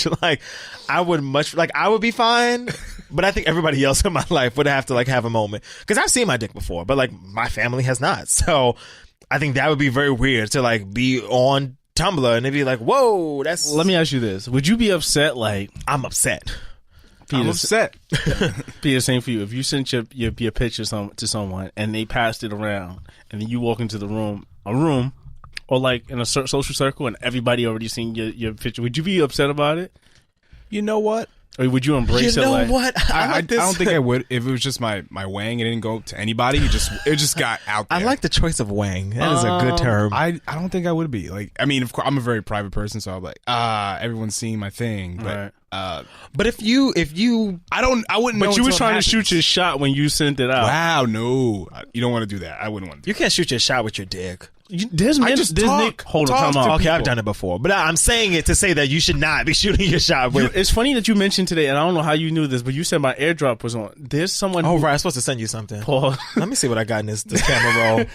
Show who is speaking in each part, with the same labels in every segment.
Speaker 1: much. Like, I would be fine, but I think everybody else in my life would have to like have a moment. Because I've seen my dick before, but like my family has not. So I think that would be very weird to like be on Tumblr and they'd be like, whoa, that's...
Speaker 2: Let me ask you this. Would you be upset? Like,
Speaker 1: I'm upset.
Speaker 2: Peter,
Speaker 3: I'm upset.
Speaker 2: Peter, same for you. If you sent your picture to someone and they passed it around and then you walk into the room, or like in a social circle and everybody already seen your picture, would you be upset about it?
Speaker 3: You know what?
Speaker 2: Or would you embrace it?
Speaker 1: You know what?
Speaker 3: I don't think I would. If it was just my wang, it didn't go to anybody. It just got out there.
Speaker 1: I like the choice of wang. That is a good term.
Speaker 3: I don't think I would be. Like, I mean, of course, I'm a very private person, so I'm like, everyone's seeing my thing. But
Speaker 1: but if you
Speaker 3: I wouldn't know.
Speaker 2: But you were
Speaker 3: until
Speaker 2: trying
Speaker 3: it
Speaker 2: to shoot your shot when you sent it out.
Speaker 3: Wow, no. You don't want to do that. I wouldn't want to do
Speaker 1: you can't shoot your shot with your dick.
Speaker 2: Hold on, time out.
Speaker 1: Okay, I've done it before, but I'm saying it to say that you should not be shooting your shot with.
Speaker 2: It's funny that you mentioned today, and I don't know how you knew this, but you said my AirDrop was on. There's someone.
Speaker 1: Oh, right. I'm supposed to send you something.
Speaker 2: Paul.
Speaker 1: Let me see what I got in this camera roll.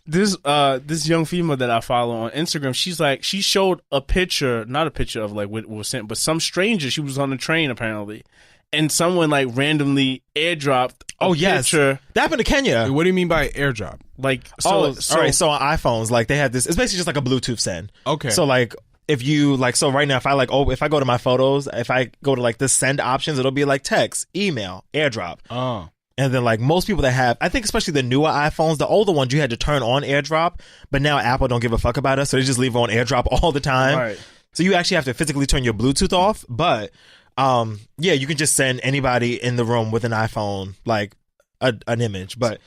Speaker 2: This young female that I follow on Instagram, she showed a picture, not a picture of like what was sent, but some stranger. She was on the train apparently, and someone like randomly AirDropped a picture.
Speaker 1: That happened to Kenya.
Speaker 3: What do you mean by AirDrop?
Speaker 2: Like,
Speaker 1: all right. So on iPhones, like they have this. It's basically just like a Bluetooth send.
Speaker 3: Okay.
Speaker 1: So like, if you like, so right now, if I go to my photos, if I go to like the send options, it'll be like text, email, AirDrop.
Speaker 3: Oh.
Speaker 1: And then like most people that have, I think especially the newer iPhones, the older ones, you had to turn on AirDrop, but now Apple don't give a fuck about us, so they just leave on AirDrop all the time.
Speaker 2: Right.
Speaker 1: So you actually have to physically turn your Bluetooth off, but yeah, you can just send anybody in the room with an iPhone like an image. But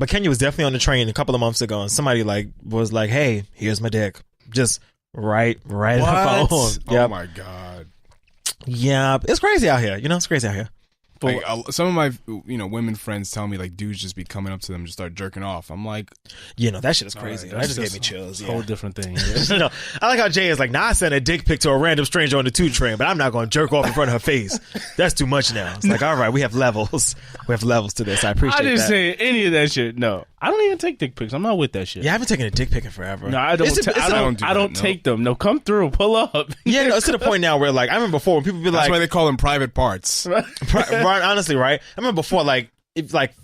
Speaker 1: Kenya was definitely on the train a couple of months ago, and somebody like was like, "Hey, here's my dick," just right in her phone. Yep.
Speaker 3: Oh my god.
Speaker 1: Yeah, it's crazy out here. It's crazy out here.
Speaker 3: Like, some of my women friends tell me like dudes just be coming up to them and just start jerking off. I'm like,
Speaker 1: that shit is crazy.
Speaker 3: Right,
Speaker 1: that just gave me chills.
Speaker 2: Whole different thing.
Speaker 1: No, I like how Jay is like, I sent a dick pic to a random stranger on the 2 train, but I'm not going to jerk off in front of her face. That's too much now. It's like, all right, we have levels. We have levels to this. I appreciate that.
Speaker 2: I didn't say any of that shit. No, I don't even take dick pics. I'm not with that shit.
Speaker 1: Yeah, I haven't taken a dick pic in forever.
Speaker 2: No, I don't. I don't take them. No, come through, pull up.
Speaker 1: Yeah, no, it's to the point now where like I remember before when people be like,
Speaker 3: that's why they call them private parts.
Speaker 1: Honestly, right? I remember before like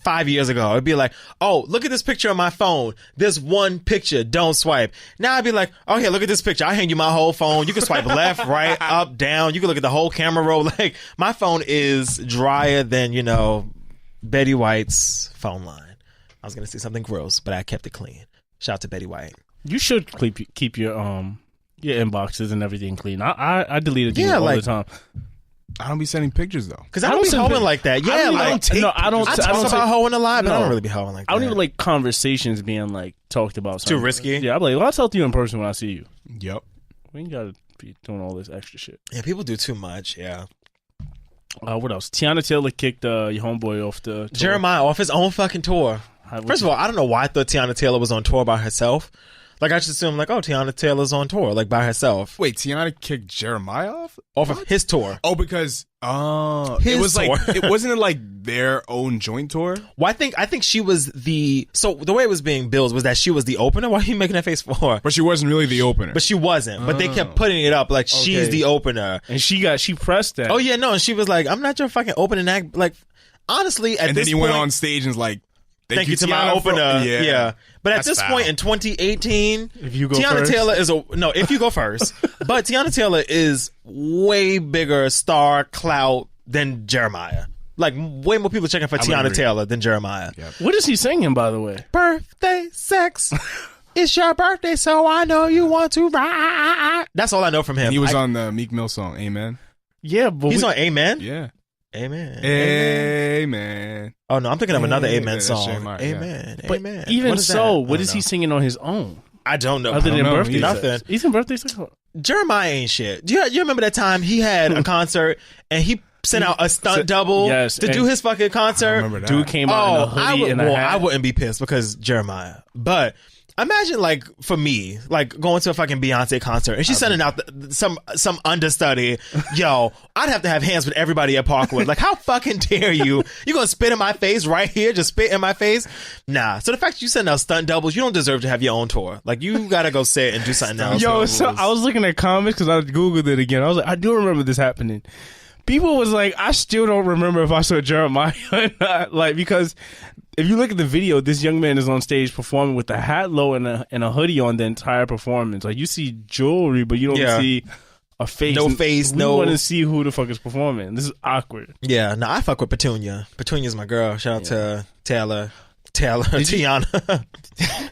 Speaker 1: 5 years ago, it'd be like, oh, look at this picture on my phone. There's one picture. Don't swipe. Now I'd be like, oh, here, look at this picture. I'll hang you my whole phone. You can swipe left, right, up, down. You can look at the whole camera roll. Like, my phone is drier than, Betty White's phone line. I was going to say something gross, but I kept it clean. Shout out to Betty White.
Speaker 2: You should keep your inboxes and everything clean. I deleted them all the time.
Speaker 3: I don't be sending pictures though,
Speaker 1: because I don't be hoeing like that. Yeah, I talk about hoeing a lot, but I don't really be hoeing like that.
Speaker 2: I don't even like conversations being like talked about.
Speaker 1: Too risky.
Speaker 2: Yeah, I'm like, I'll talk to you in person when I see you.
Speaker 3: Yep.
Speaker 2: We ain't gotta be doing all this extra shit.
Speaker 1: Yeah, people do too much. Yeah.
Speaker 2: What else? Tiana Taylor kicked your homeboy off the tour.
Speaker 1: Jeremiah off his own fucking tour. First of all, I don't know why I thought Tiana Taylor was on tour by herself. Like, I just assumed, like, oh, Tiana Taylor's on tour, like, by herself.
Speaker 3: Wait, Tiana kicked Jeremiah off?
Speaker 1: Off of his tour.
Speaker 3: Oh, because, it was tour. Like, wasn't it like their own joint tour?
Speaker 1: Well, I think she was so the way it was being billed was that she was the opener. Why are you making that face for?
Speaker 3: But she wasn't really the opener.
Speaker 1: But she wasn't. But they kept putting it up like she's the opener.
Speaker 2: And she pressed that.
Speaker 1: Oh, yeah, no, and she was like, I'm not your fucking opening act. Like, honestly, at this point.
Speaker 3: And then he went on stage and was like,
Speaker 1: Thank you to my opener. Yeah. But at this point in 2018,
Speaker 2: if you go
Speaker 1: Tiana
Speaker 2: first.
Speaker 1: Taylor is if you go first. But Tiana Taylor is way bigger star clout than Jeremiah. Like, way more people checking for Tiana Taylor than Jeremiah.
Speaker 2: Yep. What is he singing, by the way?
Speaker 1: Birthday sex. It's your birthday, so I know you want to ride. That's all I know from him.
Speaker 3: And he was on the Meek Mill song, Amen.
Speaker 2: Yeah, but
Speaker 1: he's on Amen?
Speaker 3: Yeah.
Speaker 1: Amen.
Speaker 3: Amen.
Speaker 1: Oh, no, I'm thinking of another Amen song.
Speaker 3: Jeremiah,
Speaker 1: Amen.
Speaker 2: But
Speaker 1: Amen.
Speaker 2: even what is he singing on his own?
Speaker 1: I don't know.
Speaker 2: Other than birthday
Speaker 1: nothing.
Speaker 2: He's in birthday sex.
Speaker 1: Jeremiah ain't shit. Do you remember that time he had a concert and he sent out a stunt double to do his fucking concert?
Speaker 3: I remember that.
Speaker 2: Dude came out in a hoodie and a hat.
Speaker 1: I wouldn't be pissed because Jeremiah. But Imagine, like, for me, like, going to a fucking Beyonce concert and she's sending out some understudy. Yo, I'd have to have hands with everybody at Parkwood. Like, how fucking dare you? You gonna spit in my face right here? Just spit in my face? Nah. So the fact that you send out stunt doubles, you don't deserve to have your own tour. Like, you gotta go sit and do something else.
Speaker 2: Yo, so I was looking at comments because I Googled it again. I was like, I do remember this happening. People was like, I still don't remember if I saw Jeremiah or not. Like, because if you look at the video, this young man is on stage performing with a hat low and a hoodie on the entire performance. Like, you see jewelry, but you don't see a face.
Speaker 1: No face,
Speaker 2: we want to see who the fuck is performing. This is awkward.
Speaker 1: Yeah, no, I fuck with Petunia. Petunia's my girl. Shout out to Tiana.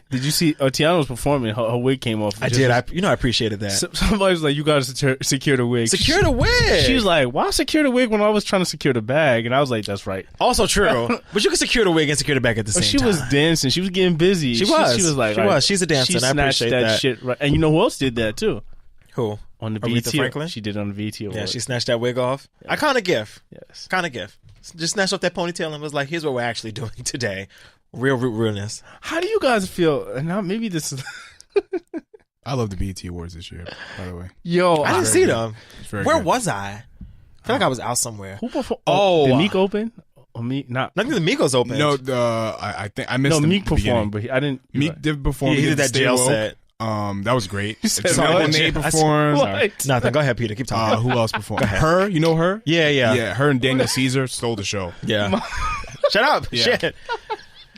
Speaker 2: Did you see Tiana was performing? Her wig came off.
Speaker 1: I did. I appreciated that.
Speaker 2: Somebody was like, you gotta secure the wig.
Speaker 1: Secure the wig.
Speaker 2: She was like, why secure the wig when I was trying to secure the bag? And I was like, that's right.
Speaker 1: Also true. But you can secure the wig and secure the bag at the same time.
Speaker 2: She was dancing. She was getting busy.
Speaker 1: She was
Speaker 2: like,
Speaker 1: she was. She's a dancer.
Speaker 2: She
Speaker 1: and I appreciate that
Speaker 2: shit right. And you know who else did that too?
Speaker 1: Who?
Speaker 2: On the
Speaker 1: Aretha
Speaker 2: BET.
Speaker 1: Franklin?
Speaker 2: She did it on the BET Award.
Speaker 1: Yeah, she snatched that wig off. Yeah. Iconic gift.
Speaker 2: Yes.
Speaker 1: Iconic gift. Just snatched off that ponytail and was like, here's what we're actually doing today. Real realness.
Speaker 2: How do you guys feel? Now maybe this is.
Speaker 3: I love the BET Awards this year, by the way.
Speaker 2: Yo,
Speaker 1: I didn't see them. Where
Speaker 3: good.
Speaker 1: was I? I feel like I was out somewhere.
Speaker 2: Who performed?
Speaker 1: Oh,
Speaker 2: did Meek open? Or Meek not?
Speaker 1: I think the Migos opened.
Speaker 3: No, I think I missed.
Speaker 2: No, Meek
Speaker 3: the
Speaker 2: performed, but I didn't.
Speaker 3: Meek did perform.
Speaker 1: He did that jail set.
Speaker 3: That was great.
Speaker 2: Sorry,
Speaker 3: when they performed.
Speaker 1: Nothing. Go ahead, Peter. Keep talking.
Speaker 3: Who else performed? Her, you know her?
Speaker 1: Yeah.
Speaker 3: Her and Daniel Caesar stole the show.
Speaker 1: Yeah. Shut up.
Speaker 3: Yeah.
Speaker 1: Shit.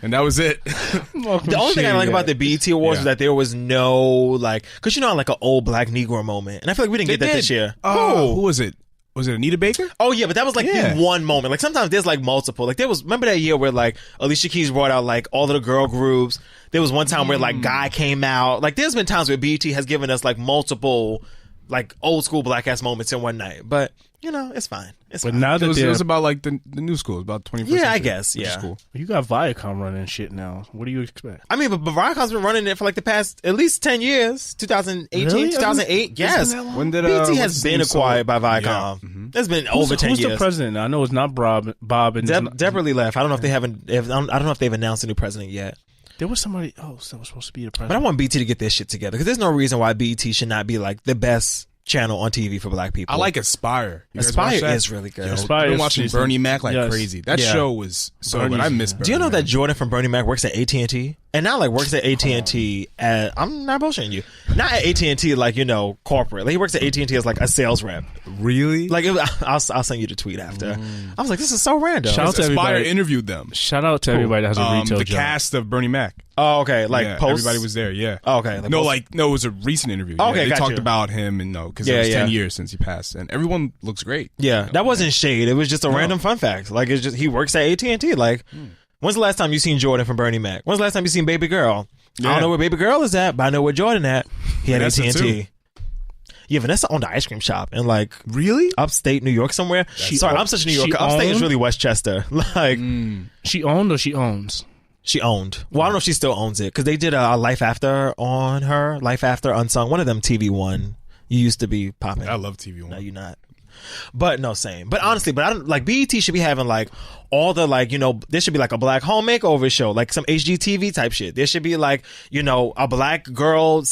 Speaker 3: And that was it.
Speaker 1: The only thing I like about the BET Awards was that there was no, like, because you know, like an old black Negro moment. And I feel like we didn't get that this year.
Speaker 3: Who was it? Was it Anita Baker?
Speaker 1: Oh, yeah, but that was like the one moment. Like, sometimes there's like multiple. Like, remember that year where like Alicia Keys brought out like all of the girl groups? There was one time where like Guy came out. Like, there's been times where BET has given us like multiple, like, old school black ass moments in one night. But, you know, it's fine. It's fine.
Speaker 3: Now that it was about like the new school, about 21st century.
Speaker 1: I guess. Yeah.
Speaker 3: Cool.
Speaker 2: You got Viacom running shit now. What do you expect?
Speaker 1: I mean, but Viacom's been running it for like the past at least 10 years. 2018,
Speaker 2: really?
Speaker 1: 2008. Yes.
Speaker 3: When did
Speaker 1: BET has been acquired by Viacom. Yeah. Mm-hmm. It's been over 10 years.
Speaker 2: Who's the president? I know it's not Bob and
Speaker 1: Deborah Lee left. I don't know if they haven't. I don't know if they've announced a new president yet.
Speaker 2: There was somebody else that was supposed to be the president.
Speaker 1: But I want BET to get their shit together because there's no reason why BET should not be like the best channel on TV for black people.
Speaker 3: I like Aspire.
Speaker 1: Aspire is really good.
Speaker 3: I've been watching Bernie Mac like crazy. That show was so good. I miss Bernie.
Speaker 1: Do you know that Jordan from Bernie Mac works at AT&T? And not like works at AT&T at, I'm not bullshitting you. Not at AT&T like, you know, corporate. Like, he works at AT&T as like a sales rep.
Speaker 3: Really?
Speaker 1: Like, I'll send you the tweet after. I was like, this is so random.
Speaker 2: Shout out to
Speaker 3: Aspire
Speaker 2: everybody.
Speaker 3: Interviewed them.
Speaker 2: Shout out to everybody that has a retail
Speaker 3: the
Speaker 2: job.
Speaker 3: cast of Bernie Mac.
Speaker 1: Oh, okay. Like,
Speaker 3: everybody was there. Yeah.
Speaker 1: Oh, okay. Like
Speaker 3: no, it was a recent interview.
Speaker 1: Okay,
Speaker 3: they talked about him and because it was 10 years since he passed, and everyone looks great.
Speaker 1: Yeah, that wasn't shade. It was just a random fun fact. Like, it's just he works at AT&T. Like, when's the last time you seen Jordan from Bernie Mac? When's the last time you seen Baby Girl? I don't know where Baby Girl is at, but I know where Jordan at. He had AT&T. Yeah, Vanessa owned an ice cream shop in like upstate New York somewhere. I'm such a New Yorker. Upstate is really Westchester. Like,
Speaker 2: she owned or she owns?
Speaker 1: She owned. Well, I don't know if she still owns it because they did a Life After on her. Life After Unsung. One of them TV1. You used to be popping.
Speaker 3: I love TV1.
Speaker 1: No, you're not. But no, same. But honestly, I don't like BET should be having like all the like, you know, there should be like a black home makeover show, like some HGTV type shit. There should be like, you know, a black girl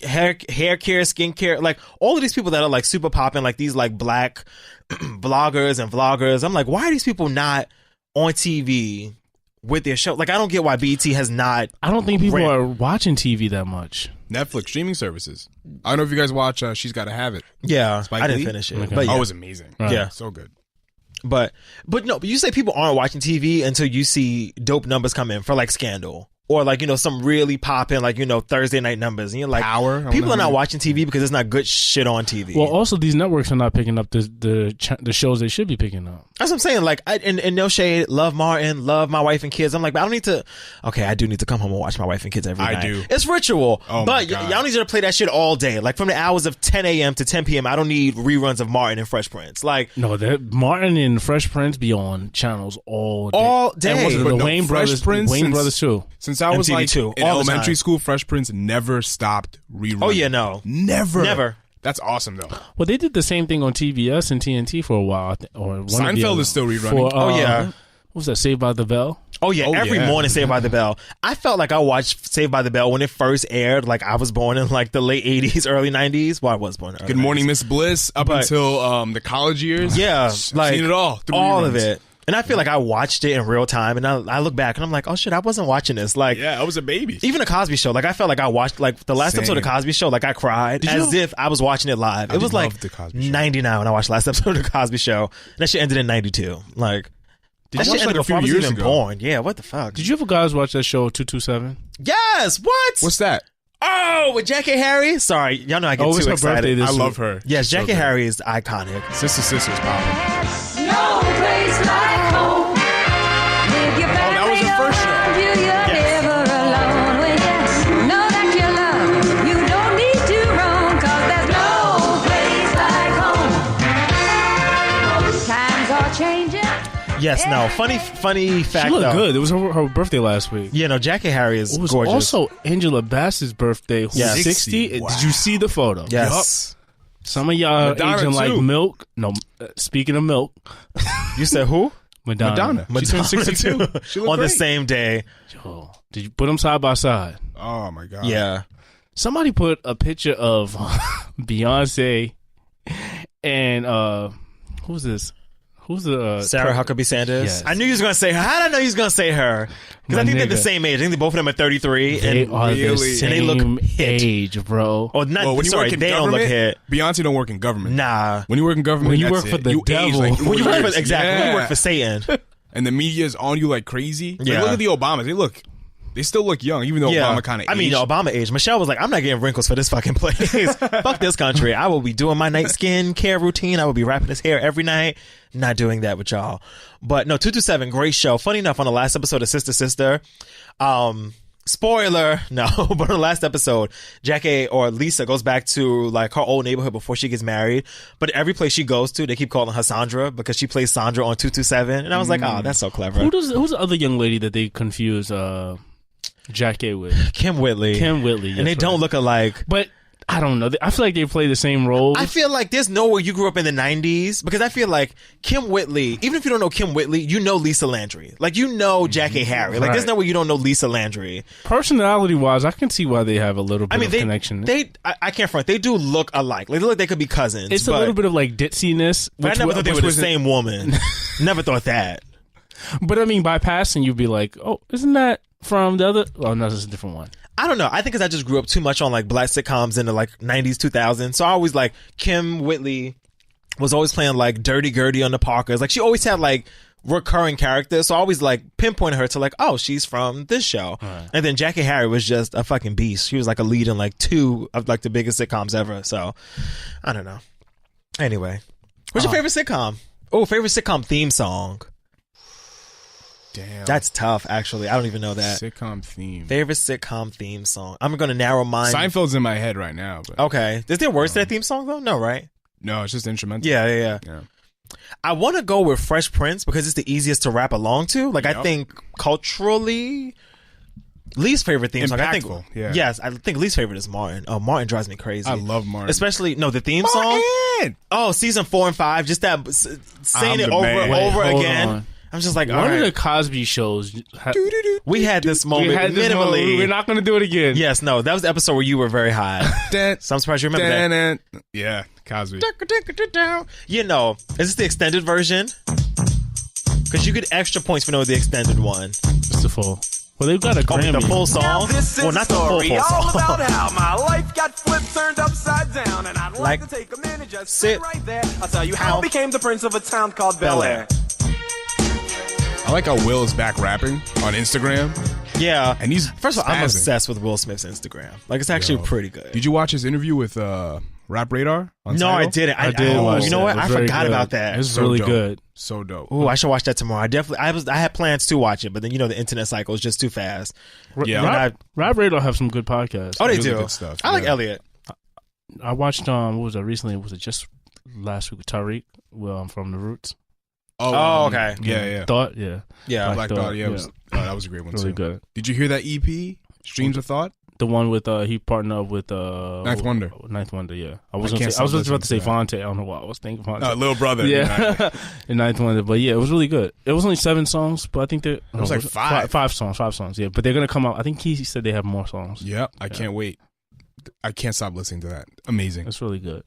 Speaker 1: hair care, skincare, like all of these people that are like super popping, like these like black bloggers and vloggers. I'm like, why are these people not on TV with their show? Like, I don't get why BET has not.
Speaker 2: I don't think people are watching TV that much.
Speaker 3: Netflix streaming services. I don't know if you guys watch She's Gotta Have It.
Speaker 1: Yeah,
Speaker 3: Spike
Speaker 1: I didn't
Speaker 3: Lee.
Speaker 1: finish it.
Speaker 2: Okay.
Speaker 1: But yeah.
Speaker 3: Oh, it was amazing.
Speaker 2: Right.
Speaker 1: Yeah.
Speaker 3: So good.
Speaker 1: But you say people aren't watching TV until you see dope numbers come in for like Scandal. Or like, you know, some really popping, like, you know, Thursday night numbers. And you're like, people are not watching TV because there's not good shit on TV.
Speaker 2: Well, also these networks are not picking up the shows they should be picking up.
Speaker 1: That's what I'm saying. Like, and no shade, love Martin, love My Wife and Kids. I'm like, but I don't need to. Okay, I do need to come home and watch My Wife and Kids every night.
Speaker 3: I do.
Speaker 1: It's ritual.
Speaker 3: Oh
Speaker 1: but
Speaker 3: my God.
Speaker 1: y'all need to play that shit all day. Like from the hours of 10 a.m. to 10 p.m. I don't need reruns of Martin and Fresh Prince. Like,
Speaker 2: no, Martin and Fresh Prince be on channels all day.
Speaker 1: All day.
Speaker 2: And was
Speaker 1: But
Speaker 2: the Wayne Brothers, Brothers too.
Speaker 3: Since I was
Speaker 1: MTV
Speaker 3: like
Speaker 1: too.
Speaker 3: in
Speaker 1: All the
Speaker 3: elementary
Speaker 1: time.
Speaker 3: school, Fresh Prince never stopped rerunning.
Speaker 1: Oh yeah, no,
Speaker 3: never. That's awesome though.
Speaker 2: Well, they did the same thing on TBS and TNT for a while. Or one
Speaker 3: Seinfeld is still rerunning.
Speaker 1: Oh yeah.
Speaker 2: what was that, Saved by the Bell?
Speaker 1: Oh yeah, every
Speaker 3: yeah.
Speaker 1: morning Saved by the Bell. I felt like I watched Saved by the Bell when it first aired. Like I was born in like the late 80s, early 90s. Well, I was born in early
Speaker 3: Good Morning
Speaker 1: 90s.
Speaker 3: Miss Bliss up until the college years.
Speaker 1: Yeah,
Speaker 3: I've
Speaker 1: like
Speaker 3: seen it all. through
Speaker 1: all
Speaker 3: reruns.
Speaker 1: of it. And I feel like I watched it in real time, and I look back and I'm like, oh shit, I wasn't watching this. Like,
Speaker 3: Yeah, I was a baby.
Speaker 1: even the Cosby Show. Like I felt like I watched like the last
Speaker 3: Same.
Speaker 1: episode of Cosby Show. Like I cried as if I was watching it live. It was like
Speaker 3: love The Cosby Show.
Speaker 1: 99 when I watched the last episode of the Cosby Show. And that shit ended in 92. Like. That shit
Speaker 3: watched,
Speaker 1: ended
Speaker 3: like, a
Speaker 1: before I
Speaker 3: few
Speaker 1: was
Speaker 3: years
Speaker 1: even
Speaker 3: ago.
Speaker 1: born. Yeah, what the fuck?
Speaker 2: Did you ever guys watch that show 227?
Speaker 1: Yes. What?
Speaker 3: What's that?
Speaker 1: Oh, with Jackie Harry? Sorry, y'all know I get
Speaker 2: Oh, it's
Speaker 1: too
Speaker 2: her birthday
Speaker 1: excited.
Speaker 2: this
Speaker 3: I
Speaker 2: week.
Speaker 3: love her.
Speaker 1: Yes,
Speaker 3: So
Speaker 1: Jackie
Speaker 3: good.
Speaker 1: Harry is iconic.
Speaker 3: Sisters popping.
Speaker 4: No place like home. With your
Speaker 3: that was her first show.
Speaker 4: around you, you're never alone. When you know that you love, you don't need to roam, 'cause there's no place like home. Times are changing.
Speaker 1: Yes, no. Funny fact
Speaker 2: She looked
Speaker 1: though.
Speaker 2: good. It was her birthday last week.
Speaker 1: Yeah, no, Jackie Harry is
Speaker 2: It was
Speaker 1: gorgeous.
Speaker 2: also Angela Bassett's birthday, who's
Speaker 1: Yes.
Speaker 2: 60.
Speaker 3: Wow.
Speaker 2: Did you see the photo?
Speaker 1: yes.
Speaker 2: Some of y'all
Speaker 3: Madonna,
Speaker 2: aging like
Speaker 3: too.
Speaker 2: milk. No, speaking of milk,
Speaker 1: You said who?
Speaker 2: Madonna.
Speaker 3: She turned 62.
Speaker 1: too.
Speaker 3: She looked
Speaker 1: On the
Speaker 3: great.
Speaker 1: same day.
Speaker 2: Yo, did you put them side by side?
Speaker 3: Oh my god.
Speaker 1: Yeah.
Speaker 2: Somebody put a picture of Beyonce and who's this? Who's the
Speaker 1: Sarah Huckabee Sanders.
Speaker 2: Yes.
Speaker 1: I knew you was gonna say her. How did I know you was gonna say her? Because I
Speaker 2: My
Speaker 1: think they're the
Speaker 2: nigga.
Speaker 1: same age. I think they both of them are 33.
Speaker 2: They
Speaker 1: and
Speaker 2: are
Speaker 3: really-
Speaker 2: the
Speaker 3: and
Speaker 2: same
Speaker 1: they look hit.
Speaker 2: age, bro.
Speaker 1: Oh, not
Speaker 3: Well, when you
Speaker 1: sorry,
Speaker 3: work in
Speaker 1: they don't
Speaker 3: government,
Speaker 1: look hit.
Speaker 3: Beyonce don't work in government.
Speaker 1: Nah.
Speaker 3: When you work in government,
Speaker 2: When you
Speaker 3: that's
Speaker 2: work for
Speaker 3: it.
Speaker 2: the
Speaker 3: you age
Speaker 2: devil.
Speaker 3: like
Speaker 1: When you
Speaker 3: 4
Speaker 1: work
Speaker 3: years.
Speaker 1: for, exactly. When you
Speaker 3: Yeah.
Speaker 1: work for Satan.
Speaker 3: and the media's on you like crazy. Like,
Speaker 1: Yeah.
Speaker 3: look at the Obamas. They still look young, even though Obama kind of.
Speaker 1: I mean, Obama age. Michelle was like, I'm not getting wrinkles for this fucking place. Fuck this country. I will be doing my night skin care routine. I will be wrapping his hair every night. Not doing that with y'all. But no, 227, great show. Funny enough, on the last episode of Sister, spoiler, no, but on the last episode, Jackie or Lisa goes back to like her old neighborhood before she gets married. But every place she goes to, they keep calling her Sandra because she plays Sandra on 227. And I was like, oh, that's so clever.
Speaker 2: Who's the other young lady that they confuse Jackie with?
Speaker 1: Kim Whitley.
Speaker 2: Kim Whitley.
Speaker 1: And they don't look alike.
Speaker 2: But I don't know. I feel like they play the same roles.
Speaker 1: I feel like there's no way you grew up in the 90s because I feel like Kim Whitley, even if you don't know Kim Whitley, you know Lisa Landry. Like, you know Jackie Harry. Like, there's
Speaker 2: Right.
Speaker 1: no way you don't know Lisa Landry.
Speaker 2: Personality wise, I can see why they have a little bit of connection.
Speaker 1: I can't front. They do look alike. Like, they look like they could be cousins.
Speaker 2: It's a little bit of like ditziness.
Speaker 1: But I never thought they were the same woman. Never thought that.
Speaker 2: But I mean, by passing, you'd be like, oh, isn't that from the other? Oh, no, this is a different one.
Speaker 1: I don't know. I think because I just grew up too much on like black sitcoms in the like 90s, 2000s. So I always like Kim Whitley was always playing like Dirty Gertie on the Parkers. Like she always had like recurring characters. So I always like pinpointed her to like, oh, she's from this show. Right. And then Jackie Harry was just a fucking beast. She was like a lead in like 2 of like the biggest sitcoms ever. So I don't know. Anyway, what's your favorite sitcom? Oh, favorite sitcom theme song.
Speaker 3: Damn.
Speaker 1: That's tough, actually. I don't even know that.
Speaker 3: Sitcom theme.
Speaker 1: Favorite sitcom theme song. I'm going to narrow mine.
Speaker 3: Seinfeld's in my head right now. But
Speaker 1: Okay. Is there words to that theme song, though? No, right?
Speaker 3: no, it's just instrumental.
Speaker 1: Yeah.
Speaker 3: Yeah.
Speaker 1: I want to go with Fresh Prince because it's the easiest to rap along to. Like, I
Speaker 3: Yep.
Speaker 1: think culturally, least favorite theme song. I think,
Speaker 3: Impactful, yeah.
Speaker 1: Yes, I think least favorite is Martin. Oh, Martin drives me crazy.
Speaker 3: I love Martin.
Speaker 1: Especially, no, the theme song.
Speaker 3: Martin!
Speaker 1: Oh, season 4 and 5, just that saying
Speaker 3: I'm
Speaker 1: it
Speaker 3: the
Speaker 1: over
Speaker 3: man.
Speaker 1: and
Speaker 2: Wait,
Speaker 1: over
Speaker 2: hold
Speaker 1: again.
Speaker 2: on.
Speaker 1: I'm just like, all
Speaker 2: One
Speaker 1: right.
Speaker 2: of the Cosby shows.
Speaker 1: We had this moment
Speaker 2: We had this
Speaker 1: minimally.
Speaker 2: moment. We're not going to do it again.
Speaker 1: Yes, no, that was the episode where you were very high. So I'm surprised you remember that.
Speaker 3: Yeah, Cosby.
Speaker 1: You know, is this the extended version? Because you get extra points for knowing the extended one.
Speaker 2: It's the full. Well, they've got a
Speaker 1: Oh,
Speaker 2: Grammy.
Speaker 1: the full song?
Speaker 5: This is
Speaker 1: Well, not the full
Speaker 5: story all
Speaker 1: song.
Speaker 5: about how my life got flipped, turned upside down, and I'd like
Speaker 1: Like,
Speaker 5: to take a minute, just
Speaker 1: sit
Speaker 5: sit right there. I'll tell you how
Speaker 1: how-
Speaker 5: I became the prince of a town called Bel Air.
Speaker 3: I like how Will is back rapping on Instagram.
Speaker 1: Yeah.
Speaker 3: And he's
Speaker 1: First of all, I'm
Speaker 3: spazzing.
Speaker 1: obsessed with Will Smith's Instagram. Like, it's actually pretty good.
Speaker 3: Did you watch his interview with Rap Radar? On
Speaker 1: No,
Speaker 3: Tidal?
Speaker 1: I didn't.
Speaker 2: I did watch
Speaker 1: You know
Speaker 2: that.
Speaker 1: what?
Speaker 2: It was
Speaker 1: I
Speaker 2: very
Speaker 1: forgot
Speaker 2: good.
Speaker 1: about that.
Speaker 2: It was
Speaker 3: So
Speaker 2: really
Speaker 3: dope.
Speaker 2: good.
Speaker 3: So dope.
Speaker 1: Ooh, I should watch that tomorrow. I had plans to watch it, but then, you know, the internet cycle is just too fast.
Speaker 3: Yeah.
Speaker 2: Rob Radar have some good podcasts.
Speaker 1: Oh, they
Speaker 3: Really
Speaker 1: do.
Speaker 3: good stuff,
Speaker 1: I like
Speaker 3: yeah.
Speaker 1: Elliot.
Speaker 2: I watched what was it recently? Was it just last week with Tariq? Well, I'm from the Roots.
Speaker 1: Oh, okay.
Speaker 3: Yeah.
Speaker 2: Yeah.
Speaker 1: Yeah.
Speaker 3: Black Thought. Yeah, that was a great one
Speaker 2: Really
Speaker 3: too.
Speaker 2: good.
Speaker 3: Did you hear that EP? Streams of Thought.
Speaker 2: The one with he partnered up with
Speaker 3: Ninth Wonder.
Speaker 2: Ninth Wonder, yeah. I
Speaker 3: can't
Speaker 2: was just
Speaker 3: stop
Speaker 2: about to say
Speaker 3: listening to
Speaker 2: Fonte. I don't know why I was thinking Fonte.
Speaker 3: Little Brother.
Speaker 2: Yeah, in Ninth Wonder. But yeah, it was really good. It was only 7 songs, but I think it
Speaker 3: was like 5.
Speaker 2: 5 songs. Yeah, but they're gonna come out. I think he said they have more songs.
Speaker 3: Yep, I can't wait. I can't stop listening to that. Amazing.
Speaker 2: It's really good.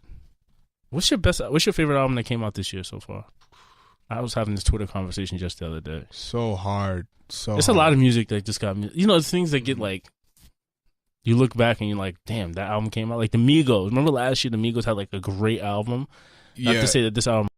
Speaker 2: What's your favorite album that came out this year so far? I was having this Twitter conversation just the other day.
Speaker 3: So hard.
Speaker 2: It's a lot of music that just got me. You know, the things that get like, you look back and you're like, damn, that album came out. Like the Migos. Remember last year the Migos had like a great album? Not to say that this album